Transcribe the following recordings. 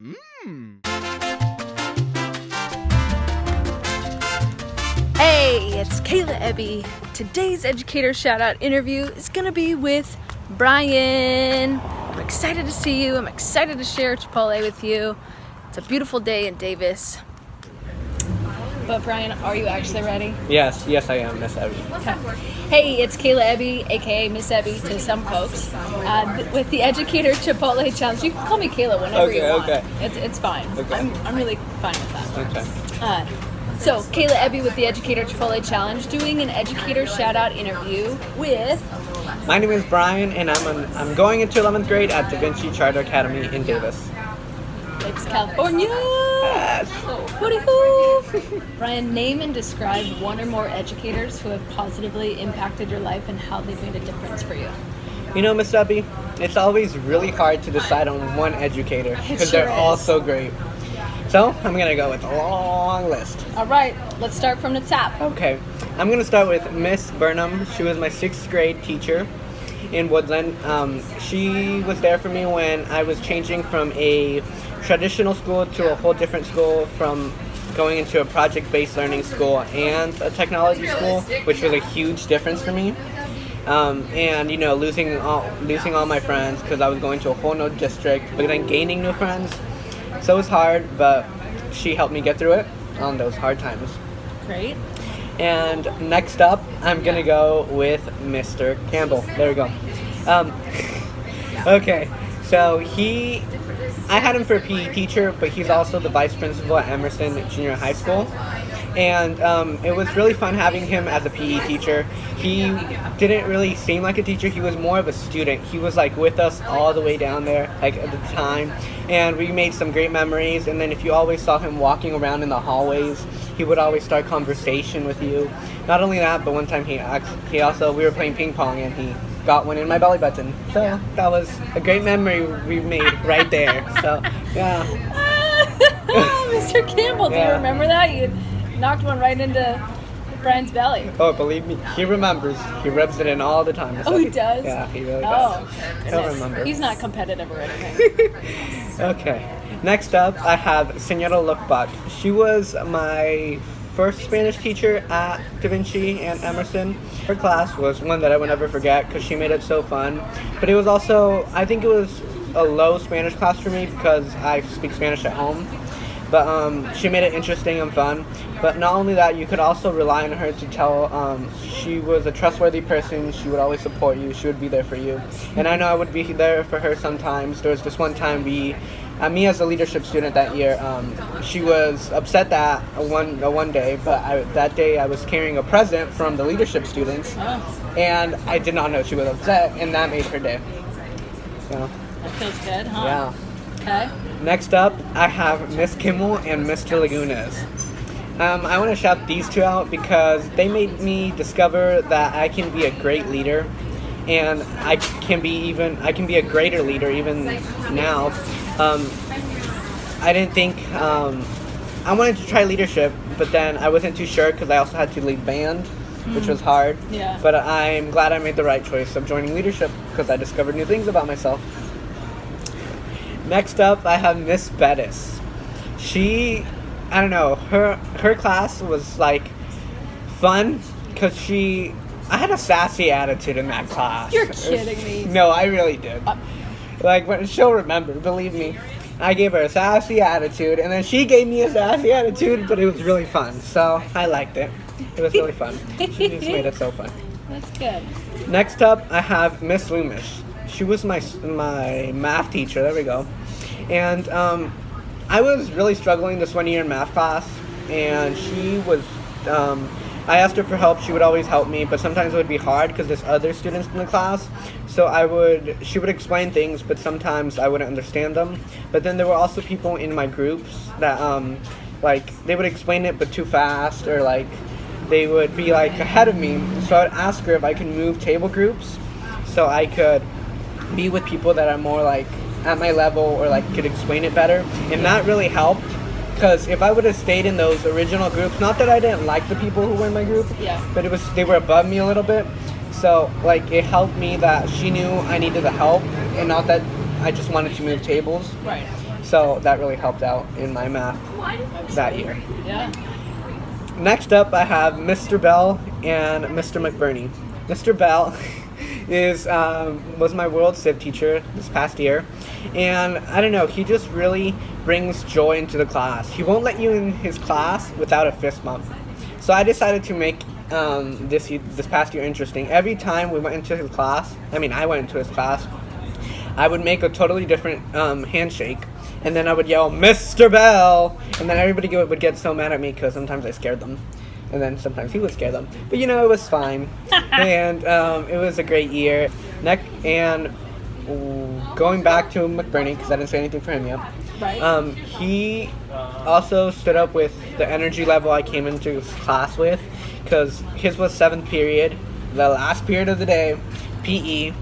Hey, it's Kayla Ebby. Today's Educator Shout Out Interview is going to be with Brian. I'm excited to see you. I'm excited to share Chipotle with you. It's a beautiful day in Davis. But Brian, are you actually ready? Yes, I am, Miss Ebby. Okay. Hey, it's Kayla Ebby, aka Miss Ebby to some folks, with the Educator Chipotle Challenge. You can call me Kayla whenever you want. Okay. It's fine. Okay. I'm really fine with that. Okay. So, Kayla Ebby with the Educator Chipotle Challenge, doing an Educator Shout Out Interview with... My name is Brian, and I'm going into 11th grade at Da Vinci Charter Academy in Davis. Davis, California! Yes! Hoo-hoo! Brian, name and describe one or more educators who have positively impacted your life and how they've made a difference for you. You know, Miss Ebby, it's always really hard to decide on one educator because they're all so great. So, I'm going to go with a long list. All right, let's start from the top. Okay, I'm going to start with Miss Burnham. She was my 6th grade teacher in Woodland. She was there for me when I was changing from a traditional school to a whole different school, from going into a project-based learning school and a technology school, which was a huge difference for me. And, you know, losing all my friends because I was going to a whole new district, but then gaining new friends. So it was hard, but she helped me get through it on those hard times. Great. And next up, I'm going to go with Mr. Campbell. There we go. Okay, so I had him for a PE teacher, but he's also the vice principal at Emerson Junior High School. And it was really fun having him as a PE teacher. He didn't really seem like a teacher. He was more of a student. He was like with us all the way down there, like at the time. And we made some great memories. And then if you always saw him walking around in the hallways, he would always start conversation with you. Not only that, but one time we were playing ping pong and he got one in my belly button. So that was a great memory we made right there. So, yeah. Mr. Campbell, do you remember that? You knocked one right into Brian's belly. Oh, believe me, he remembers. He rubs it in all the time. Oh, he does? Yeah, he really does. Oh, he'll remember. He's not competitive or anything. Okay. Next up, I have Senora Lookbach. She was my first Spanish teacher at Da Vinci and Emerson. Her class was one that I would never forget because she made it so fun. But it was also, I think it was a low Spanish class for me because I speak Spanish at home. But she made it interesting and fun. But not only that, you could also rely on her to tell, she was a trustworthy person. She would always support you. She would be there for you. And I know I would be there for her sometimes. There was this one time me as a leadership student that year, she was upset that one day, but that day I was carrying a present from the leadership students. And I did not know she was upset, and that made her day. So, that feels good, huh? Yeah. Okay. Next up, I have Miss Kimmel and Mr. Lagunas. I want to shout these two out because they made me discover that I can be a great leader, and I can be a greater leader even now. I didn't think I wanted to try leadership, but then I wasn't too sure because I also had to lead band, which was hard. Yeah. But I'm glad I made the right choice of joining leadership because I discovered new things about myself. Next up, I have Miss Bettis. I don't know, her class was like fun because I had a sassy attitude in that class. You're kidding me. No, I really did. She'll remember, believe me. I gave her a sassy attitude, and then she gave me a sassy attitude, but it was really fun, so I liked it. It was really fun. She just made it so fun. That's good. Next up, I have Miss Loomish. She was my math teacher. There we go. And I was really struggling this one year in math class, and she was. I asked her for help. She would always help me, but sometimes it would be hard because there's other students in the class. So she would explain things, but sometimes I wouldn't understand them. But then there were also people in my groups that they would explain it but too fast, or they would be ahead of me. So I would ask her if I could move table groups so I could be with people that are more at my level or could explain it better. And that really helped. Because if I would have stayed in those original groups, not that I didn't like the people who were in my group, but they were above me a little bit. So it helped me that she knew I needed the help and not that I just wanted to move tables. Right. So that really helped out in my math that year. Yeah. Next up, I have Mr. Bell and Mr. McBurney. Mr. Bell was my world civ teacher this past year, and I don't know, he just really brings joy into the class. He won't let you in his class without a fist bump. So I decided to make this past year interesting. Every time we went into his class, I went into his class, I would make a totally different handshake, and then I would yell, "Mr. Bell!" And then everybody would get so mad at me because sometimes I scared them. And then sometimes he would scare them. But it was fine. And it was a great year. Going back to McBurney, because I didn't say anything for him yet. Right. He also stood up with the energy level I came into his class with, because his was 7th period, the last period of the day, PE.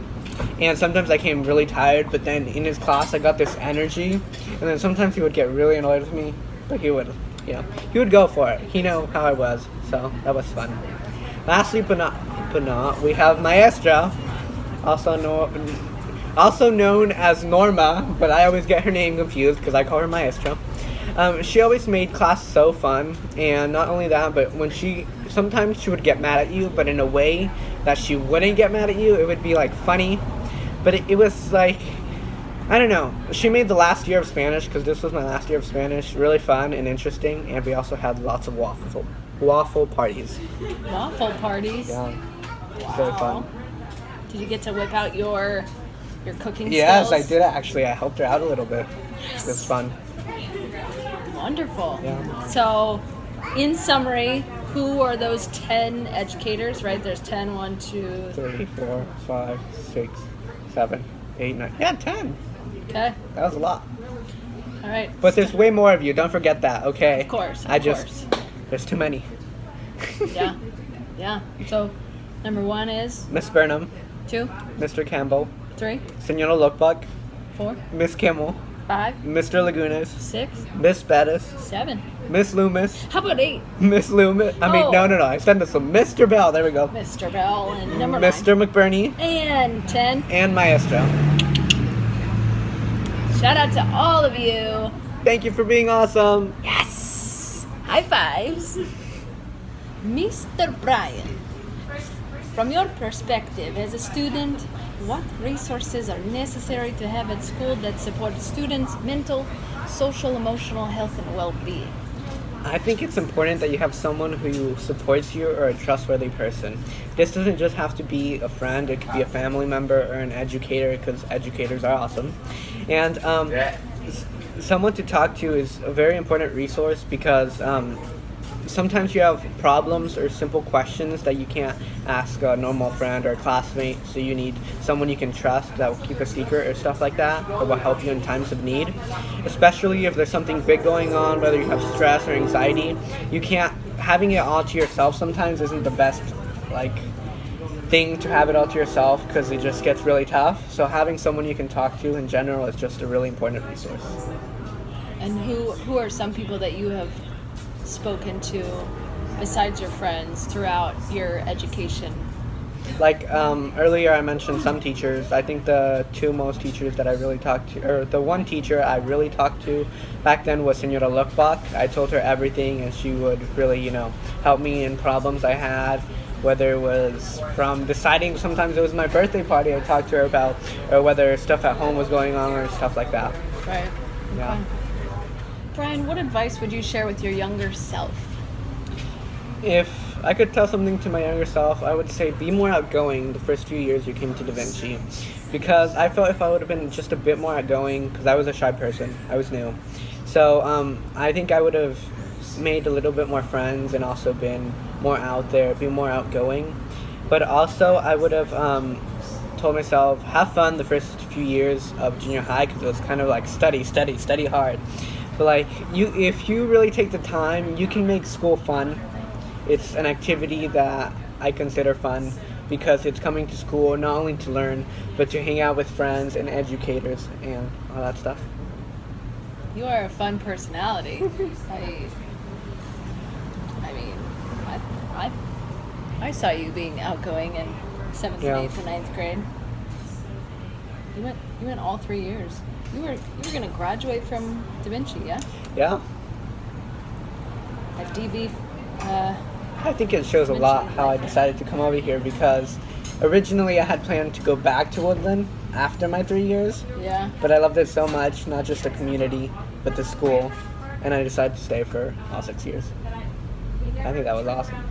And sometimes I came really tired, but then in his class I got this energy. And then sometimes he would get really annoyed with me, but he would go for it. He knew how I was, so that was fun. Lastly, but not, we have Maestra, also known as Norma, but I always get her name confused because I call her Maestra. She always made class so fun, and not only that, but sometimes she would get mad at you, but in a way that she wouldn't get mad at you. It would be like funny, but it was like, I don't know. She made the last year of Spanish, because this was my last year of Spanish, really fun and interesting, and we also had lots of waffle parties. Waffle parties? Yeah. Wow. Very fun. Did you get to whip out your cooking Yes, skills? I did actually. I helped her out a little bit. It was fun. Wonderful. Yeah. So, in summary, who are those 10 educators, right? There's 10, 1, 2... 3, 4, 5, 6, 7, 8, 9. Yeah, 10. Okay. That was a lot. All right. But there's way more of you. Don't forget that, okay? Of course. There's too many. Yeah. Yeah. So, number 1 is? Miss Burnham. 2. Mr. Campbell. 3. Senora Lookbuck. 4. Miss Kimmel. 5. Mr. Lagunas. 6. Miss Bettis. 7. Miss Loomis. How about 8? Miss Loomis. No. I said this one. Mr. Bell. There we go. Mr. Bell. And number 9. Mr. McBurney. And 10. And Maestro. Shout out to all of you. Thank you for being awesome. Yes. High fives. Mr. Brian, from your perspective as a student, what resources are necessary to have at school that support students' mental, social, emotional health and well-being? I think it's important that you have someone who supports you or a trustworthy person. This doesn't just have to be a friend. It could be a family member or an educator, because educators are awesome. And someone to talk to is a very important resource, because sometimes you have problems or simple questions that you can't ask a normal friend or a classmate, so you need someone you can trust that will keep a secret or stuff like that, or will help you in times of need. Especially if there's something big going on, whether you have stress or anxiety, having it all to yourself sometimes isn't the best thing to have it all to yourself, because it just gets really tough. So having someone you can talk to in general is just a really important resource. And who are some people that you have spoken to besides your friends throughout your education? Earlier I mentioned some teachers. I think the two most teachers that I really talked to, or the one teacher I really talked to back then, was Senora Lookbach. I told her everything, and she would really, help me in problems I had, whether it was from deciding, sometimes it was my birthday party I talked to her about, or whether stuff at home was going on or stuff like that. Right. Yeah. Okay. Brian, what advice would you share with your younger self? If I could tell something to my younger self, I would say be more outgoing the first few years you came to Da Vinci. Because I felt if I would have been just a bit more outgoing, because I was a shy person, I was new. So I think I would have made a little bit more friends and also been more out there, be more outgoing. But also I would have told myself, have fun the first few years of junior high, because it was kind of like study hard. But if you really take the time, you can make school fun. It's an activity that I consider fun, because it's coming to school not only to learn, but to hang out with friends and educators and all that stuff. You are a fun personality. I saw you being outgoing in 7th, Yeah. and 8th, and 9th grade. You went all 3 years. You were going to graduate from Da Vinci, yeah? Yeah. At DV. I think it shows a lot how I decided to come over here, because originally I had planned to go back to Woodland after my 3 years. Yeah. But I loved it so much, not just the community, but the school, and I decided to stay for all 6 years. I think that was awesome.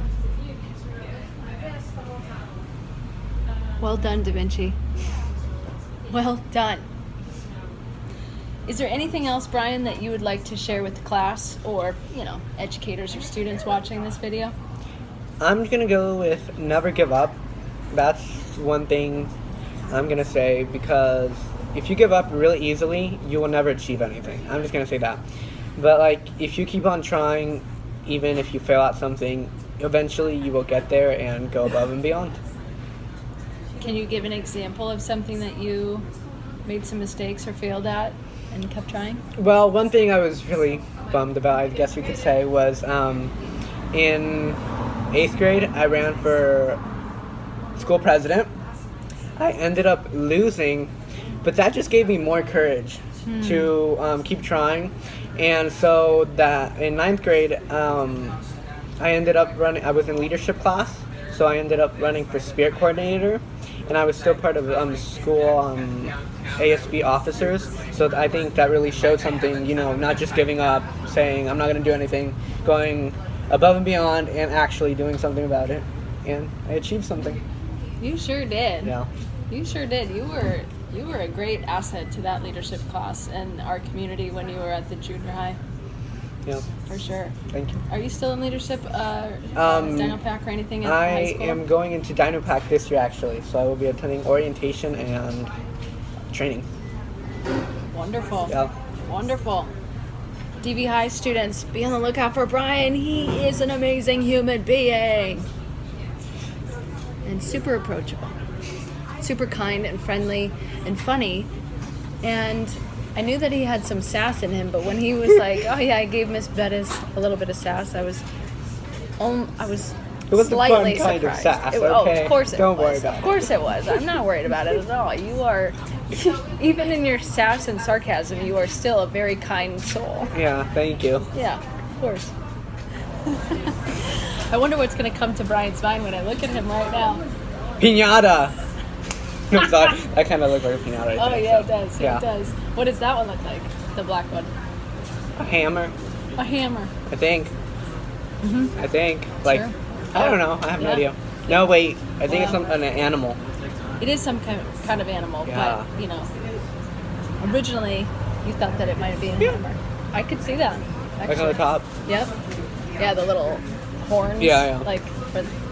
Well done, Da Vinci. Well done. Is there anything else, Brian, that you would like to share with the class or, educators or students watching this video? I'm going to go with never give up. That's one thing I'm going to say, because if you give up really easily, you will never achieve anything. I'm just going to say that. But, if you keep on trying, even if you fail at something, eventually you will get there and go above and beyond. Can you give an example of something that you made some mistakes or failed at and kept trying? Well, one thing I was really bummed about, I guess you could say, was in 8th grade, I ran for school president. I ended up losing, but that just gave me more courage to keep trying. And so that in 9th grade, I ended up running, I was in leadership class, so I ended up running for spirit coordinator, and I was still part of school ASB officers. So I think that really showed something, not just giving up, saying I'm not going to do anything, going above and beyond and actually doing something about it. And I achieved something. You sure did. Yeah. You sure did. You were a great asset to that leadership class and our community when you were at the junior high. Yeah. For sure. Thank you. Are you still in leadership, Dino Pack or anything in high school? I am going into Dino Pack this year, actually. So I will be attending orientation and training. Wonderful. Yeah. Wonderful. DV High students, be on the lookout for Brian. He is an amazing human being. And super approachable. Super kind and friendly and funny. And I knew that he had some sass in him, but when he was like, "Oh yeah, I gave Miss Bettis a little bit of sass," I was It was slightly the fun kind surprised. of sass, Oh, okay? of course it Don't was. worry about it. Of course it was. I'm not worried about it at all. You are, even in your sass and sarcasm, you are still a very kind soul. Yeah, thank you. Yeah, of course. I wonder what's going to come to Brian's mind when I look at him right now. Piñata! I'm sorry, that kind of looks like a piñata right Oh there, yeah, so. it does. Yeah. It does. What does that one look like? The black one. A hammer, A hammer. I think. Mm-hmm. I think. Sure. I don't know. I have no Yeah. idea. No, wait. I think it's Wow. an animal. It is some kind of animal, Yeah. but originally you thought that it might be a hammer. I could see that. Actually. Like on the top. Yep. Yeah, the little horns. Yeah.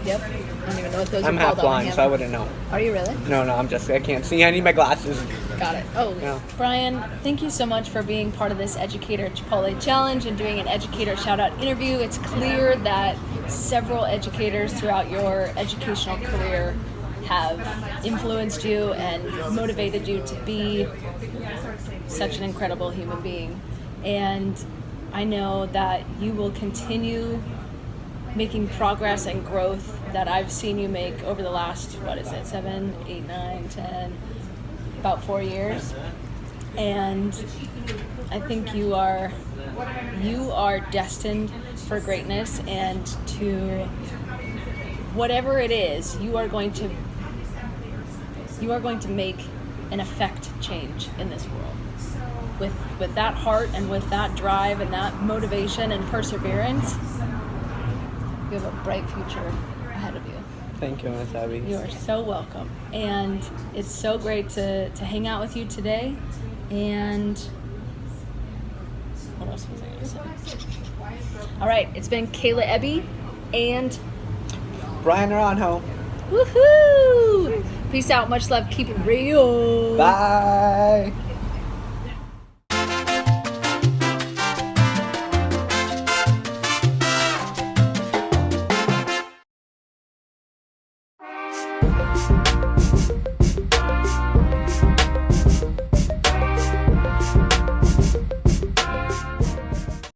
Yep. I don't even know what those I'm are half called on a blind, so I hammer. wouldn't know. Are you really? No, I can't see. I need my glasses. Got it. Oh, Yeah. Brian, thank you so much for being part of this Educator Chipotle Challenge and doing an Educator Shout Out Interview. It's clear that several educators throughout your educational career have influenced you and motivated you to be such an incredible human being. And I know that you will continue making progress and growth that I've seen you make over the last, 7, 8, 9, 10, about 4 years. And I think you are destined for greatness, and to whatever it is, you are going to make an effect change in this world. With that heart and with that drive and that motivation and perseverance, you have a bright future ahead of you. Thank you, Miss Abby. You are so welcome. And it's so great to hang out with you today. And what else was I going to say? All right, it's been Kayla Ebby and Brian Aranjo. woohoo! Peace out, much love, keep it real. Bye.